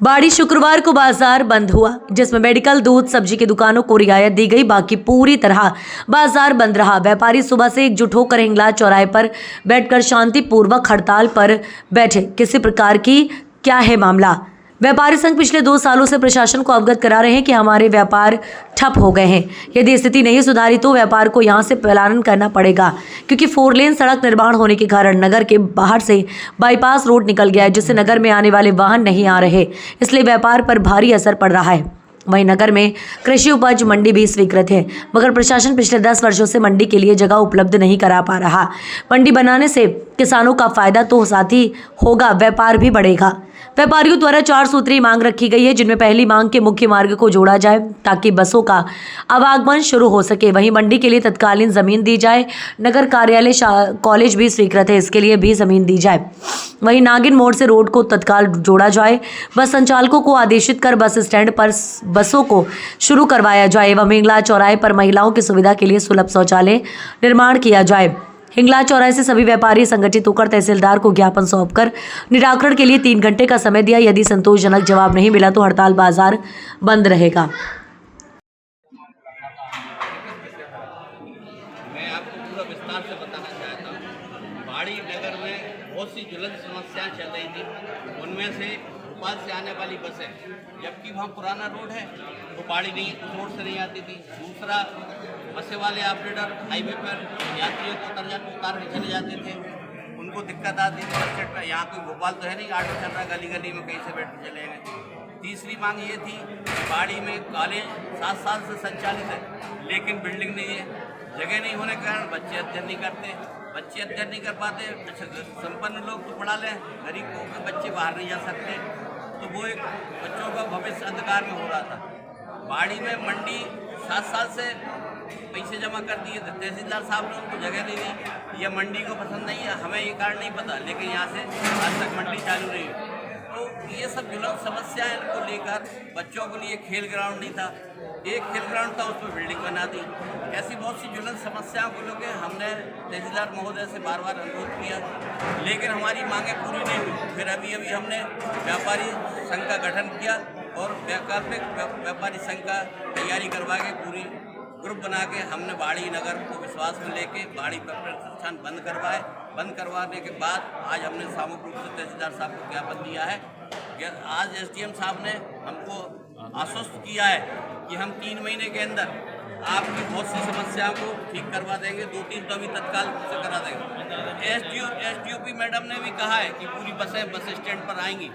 बाड़ी शुक्रवार को बाजार बंद हुआ, जिसमें मेडिकल, दूध, सब्जी की दुकानों को रियायत दी गई। बाकी पूरी तरह बाजार बंद रहा। व्यापारी सुबह से एकजुट होकर हिंगलाज चौराहे पर बैठकर शांतिपूर्वक हड़ताल पर बैठे। किसी प्रकार की क्या है मामला? व्यापारी संघ पिछले 2 सालों से प्रशासन को अवगत करा रहे हैं कि हमारे व्यापार ठप हो गए हैं। यदि स्थिति नहीं सुधारी तो व्यापार को यहां से पलायन करना पड़ेगा, क्योंकि 4 लेन सड़क निर्माण होने के कारण नगर के बाहर से बाईपास रोड निकल गया है, जिससे नगर में आने वाले वाहन नहीं आ रहे, इसलिए व्यापार पर भारी असर पड़ रहा है। वहीं नगर में कृषि उपज मंडी भी स्वीकृत है, मगर प्रशासन पिछले 10 वर्षों से मंडी के लिए जगह उपलब्ध नहीं करा पा रहा। मंडी बनाने से किसानों का फायदा तो साथ ही होगा, व्यापार भी बढ़ेगा। व्यापारियों द्वारा 4 सूत्रीय मांग रखी गई है, जिनमें पहली मांग के मुख्य मार्ग को जोड़ा जाए ताकि बसों का आवागमन शुरू हो सके। वहीं मंडी के लिए तत्कालीन जमीन दी जाए। नगर कार्यालय कॉलेज भी स्वीकृत है, इसके लिए भी जमीन दी जाए। वहीं नागिन मोड़ से रोड को तत्काल जोड़ा जाए। बस संचालकों को आदेशित कर बस स्टैंड पर बसों को शुरू करवाया जाए एवं हिंगलाज चौराहे पर महिलाओं की सुविधा के लिए सुलभ शौचालय निर्माण किया जाए। हिंगलाज चौराहे से सभी व्यापारी संगठित होकर तहसीलदार को ज्ञापन सौंपकर निराकरण के लिए 3 घंटे का समय दिया। यदि संतोषजनक जवाब नहीं मिला तो हड़ताल बाजार बंद रहेगा। मैं आपको पूरा विस्तार से बताना चाहता हूँ। बाड़ी नगर में बहुत सी ज्वलंत समस्याएं चल रही थी। उनमें से भोपाल से आने वाली बसें, जबकि वहाँ पुराना रोड है तो बाड़ी नहीं, उस रोड से नहीं आती थी। दूसरा, बसें वाले ऑपरेटर हाईवे पर यात्रियों को उतार के चले जाते थे, उनको दिक्कत आती थी। बस स्टैंड पर यहाँ कोई भोपाल तो है नहीं, ऑटो चल रहा, गली गली में कहीं से बैठ के चले गए। तीसरी मांग ये थी, बाड़ी में कॉलेज 7 साल से संचालित है, लेकिन बिल्डिंग नहीं है। जगह नहीं होने के कारण बच्चे अध्ययन नहीं करते, बच्चे अध्ययन नहीं कर पाते। अच्छा, संपन्न लोग तो पढ़ा लें, गरीब लोग के बच्चे बाहर नहीं जा सकते, तो वो एक बच्चों का भविष्य अंधकार में हो रहा था। बाड़ी में मंडी 7 साल से पैसे जमा कर दिए, तहसीलदार साहब ने उनको जगह नहीं दी। यह मंडी को पसंद नहीं है, हमें ये कारण नहीं पता, लेकिन यहाँ से आज तक मंडी चालू नहीं हुई। तो ये सब ज्वलंत समस्याएं को लेकर बच्चों के लिए खेल ग्राउंड नहीं था, एक खेल ग्राउंड था, उसमें बिल्डिंग बना दी। ऐसी बहुत सी ज्वलंत समस्याओं को लेकर हमने तहसीलदार महोदय से बार बार अनुरोध किया, लेकिन हमारी मांगें पूरी नहीं हुई। फिर अभी हमने व्यापारी संघ का गठन किया और वैकल्पिक व्यापारी संघ का तैयारी करवा के पूरी ग्रुप बना के हमने बाड़ी नगर को विश्वास में लेके बाड़ी व्यापार संस्थान बंद करवाए। बंद करवाने के बाद आज हमने सामूहिक रूप से तहसीलदार साहब को ज्ञापन दिया है। आज एसडीएम साहब ने हमको आश्वस्त किया है कि हम 3 महीने के अंदर आपकी बहुत सी समस्याओं को ठीक करवा देंगे। 2-3 तो अभी तत्काल से करा देंगे। एसडीओपी मैडम ने भी कहा है कि पूरी बसें बस स्टैंड पर आएंगी।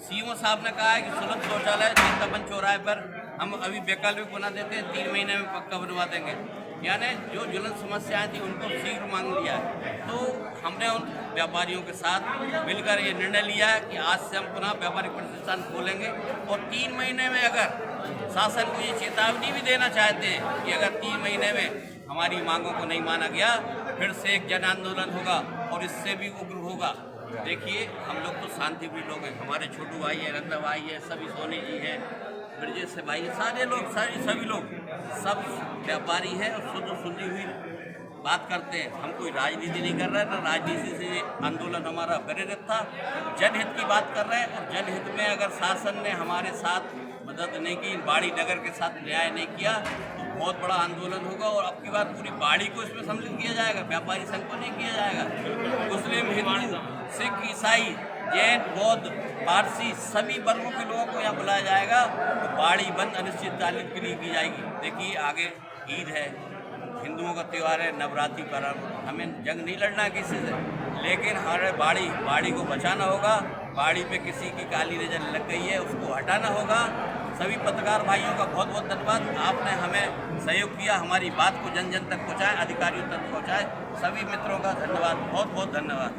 सीओ साहब ने कहा है कि सुलभ शौचालय चिंतामन चौराहे पर हम अभी वैकल्पिक बना देते हैं, 3 महीने में पक्का बनवा देंगे। यानी जो ज्वलंत समस्याएं थी उनको शीघ्र मांग लिया है। तो हमने उन व्यापारियों के साथ मिलकर ये निर्णय लिया है कि आज से हम पुनः व्यापारिक प्रतिष्ठान खोलेंगे और 3 महीने में अगर शासन को ये चेतावनी भी देना चाहते हैं कि अगर 3 महीने में हमारी मांगों को नहीं माना गया, फिर से एक जन आंदोलन होगा और इससे भी उग्र होगा। देखिए, हम लोग तो शांतिप्रिय लोग हैं, हमारे छोटू भाई है, रंधा भाई है, सभी सोनी जी है, ब्रजेश से भाई, सारे लोग सभी लोग सब व्यापारी हैं और शुद्ध सुलझी हुई बात करते हैं। हम कोई राजनीति नहीं कर रहे हैं, ना राजनीति से आंदोलन हमारा प्रेरित था। जनहित की बात कर रहे हैं और जनहित में अगर शासन ने हमारे साथ मदद नहीं की, बाड़ी नगर के साथ न्याय नहीं किया, तो बहुत बड़ा आंदोलन होगा और अब की बार पूरी बाड़ी को इसमें सम्मिलित किया जाएगा, व्यापारी संघ को नहीं किया जाएगा। मुस्लिम, हिंदू, सिख, ईसाई, जैन, बौद्ध, पारसी सभी वर्गों के लोगों को यहाँ बुलाया जाएगा। तो बाड़ी बंद अनिश्चितकालीन के लिए की जाएगी। देखिए, आगे ईद है, हिंदुओं का त्यौहार है, नवरात्रि पर्व, हमें जंग नहीं लड़ना है किसी से, लेकिन हमारे बाड़ी को बचाना होगा। बाड़ी पे किसी की काली नजर लग गई है, उसको हटाना होगा। सभी पत्रकार भाइयों का बहुत बहुत धन्यवाद, आपने हमें सहयोग किया, हमारी बात को जन जन तक पहुँचाए, अधिकारियों तक पहुँचाए। सभी मित्रों का धन्यवाद, बहुत बहुत धन्यवाद।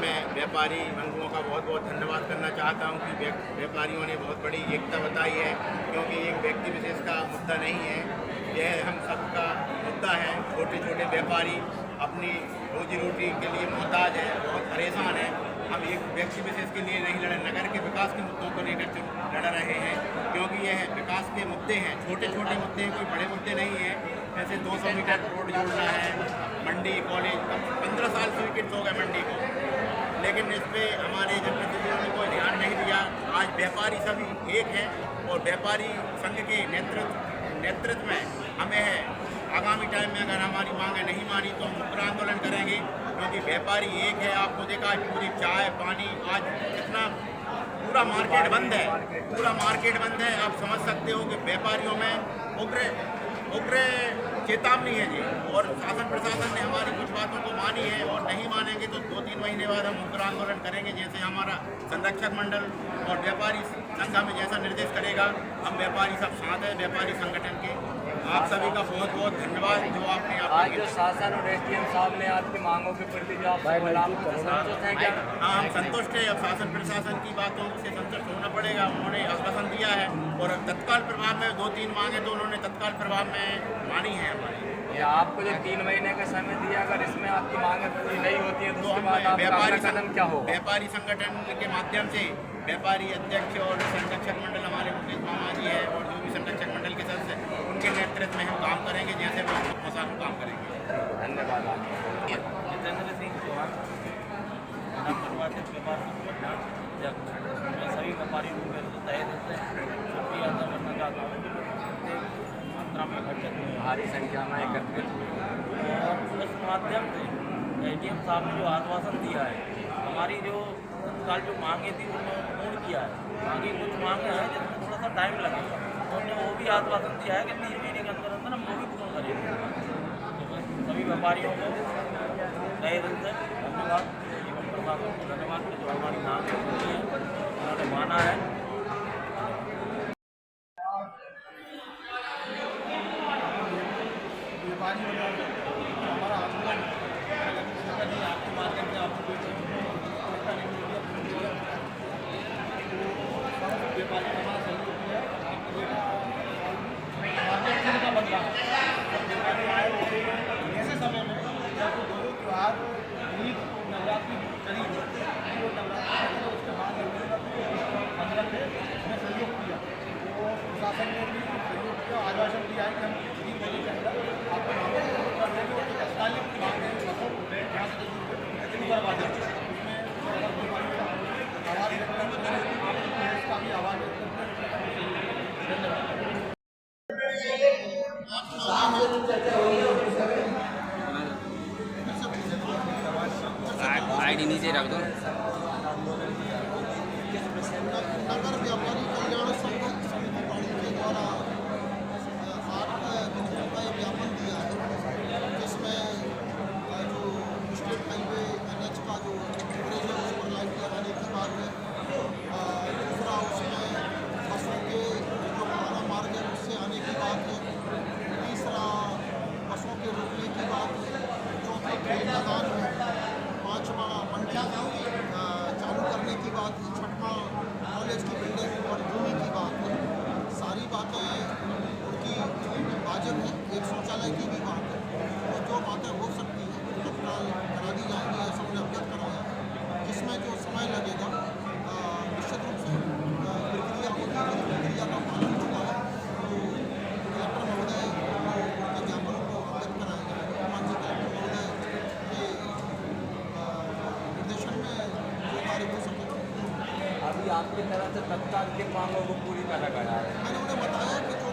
मैं व्यापारी बंधुओं का बहुत बहुत धन्यवाद करना चाहता हूं कि व्यापारियों ने बहुत बड़ी एकता बताई है, क्योंकि एक व्यक्ति विशेष का मुद्दा नहीं है, यह हम सबका मुद्दा है। छोटे छोटे व्यापारी अपनी रोजी रोटी के लिए मोहताज हैं, बहुत परेशान हैं। हम एक व्यक्ति विशेष के लिए नहीं लड़े, नगर के विकास के मुद्दों को लेकर लड़ रहे हैं, क्योंकि यह विकास के मुद्दे हैं, छोटे छोटे मुद्दे हैं, कोई बड़े मुद्दे नहीं हैं। जैसे 200 मीटर रोड जोड़ना है, मंडी कॉलेज, 15 साल स्वीकृत हो गए मंडी को, लेकिन इस पे हमारे जनप्रतिनिधियों ने कोई ध्यान नहीं दिया। आज व्यापारी सभी एक हैं और व्यापारी संघ के नेतृत्व में हमें है आगामी टाइम में अगर हमारी मांगें नहीं मानी तो हम उग्र आंदोलन करेंगे, क्योंकि व्यापारी एक है। आपको देखा पूरी चाय पानी आज कितना पूरा मार्केट बंद है, पूरा मार्केट बंद है। आप समझ सकते हो कि व्यापारियों में उग्र चेतावनी है जी। और शासन प्रशासन ने हमारी कुछ बातों को मानी है और नहीं मानेंगे तो 2-3 महीने बाद हम उग्र आंदोलन करेंगे। जैसे हमारा संरक्षक मंडल और व्यापारी संघ हमें जैसा निर्देश करेगा, हम व्यापारी सब साथ हैं व्यापारी संगठन के। आप सभी का बहुत बहुत धन्यवाद जो आपने आज जो शासन और एसडीएम साहब ने आपकी मांगों के प्रति जो आप संतुष्ट हैं क्या? हाँ, हम संतुष्ट हैं। अब शासन प्रशासन की बातों से संतुष्ट होना पड़ेगा। उन्होंने आश्वासन दिया है और तत्काल प्रभाव में 2-3 मांगे तो उन्होंने तत्काल प्रभाव में मानी है हमारी। या आपको जो 3 महीने का समय दिया, अगर इसमें आपकी मांगें पूरी नहीं होती है तो उसके बाद आपका अगला कदम क्या होगा? व्यापारी संगठन के माध्यम से व्यापारी अध्यक्ष और संरक्षक मंडल हमारे मुकेश मामा जी है और जो भी संरक्षक मंडल के सदस्य उनके नेतृत्व में हम काम करेंगे, जैसे वो मसाल काम करेंगे। धन्यवाद। जितेंद्र सिंह चौहान, नवनिर्वाचित व्यापारी संगठन अध्यक्ष। मैं सभी व्यापारी तहे दिल से शुक्रिया अदा करना चाहता हूँ कि प्रत्येक मात्रा में बचत में भारी संख्या में एकत्रित और उस माध्यम से एडीएम साहब ने जो आश्वासन दिया है, हमारी जो तत्काल जो मांगे थी उन्होंने पूर्ण किया है। बाकी कुछ मांगे हैं जिसमें थोड़ा सा टाइम लगेगा, उन्होंने वो भी आश्वासन दिया है कि 3 महीने के अंदर अंदर हम वो भी पूर्ण करेंगे। तो मैं सभी व्यापारियों को तहे दिल से धन्यवाद एवं प्रशासन को धन्यवाद जो हमारी मांग सुनी है, उन्होंने माना है। व्यापारियों ने हमारा आंदोलन आपके माध्यम से आपको व्यापारी हमारा सहयोग किया। मार्केट का बदलाव ऐसे समय में जब दोनों त्यौहार ईद नवरात्रि करीब वो नवरात्रि उसके बाद 15 में हमें सहयोग किया। तो प्रशासन ने भी सहयोग किया, आश्वासन दिया है कि हम 3 महीने के अंदर आपको मांगों कर देंगे और तत्कालिक मांगें करवा देंगे। उसमें आवाज़ का भी आवाज़ आईडी नीचे रख दो। नगर व्यापारी कल्याण संघ समिति पार्टी के द्वारा 8 दिनों का एक ज्ञापन दिया है, जिसमें जो स्टेट हाईवे NH का जो ब्रिज है उस पर लाइट लगाने की बात है। दूसरा उसमें बसों के जो हमारा मार्ग है उससे आने की बात है। तीसरा बसों के रोकने की बात है। चौथा ट्रेन लगान है। 5वां मंडी चालू करने की बात है। 6वां कॉलेज की बिल्डिंग और भूमि की बात है। सारी बातें उनकी वाजिब है। एक शौचालय की भी बात है। तो जो बातें हो सकती हैं तत्काल करा दी जाएंगी, ऐसा उन्हें अवगत कराया है। जिसमें जो समय लगेगा निश्चित रूप से प्रक्रिया होगी, प्रक्रिया का पालन होता है। तो कलेक्टर महोदय उनके ज्ञापनों को अवगत कराएंगे। मुख्यमंत्री कलेक्टर महोदय के निर्देशन में जो कार्य हो सके। अभी आपकी तरफ से तत्काल की मांगों को पूरी करना है। मैंने उन्हें बताया कि जो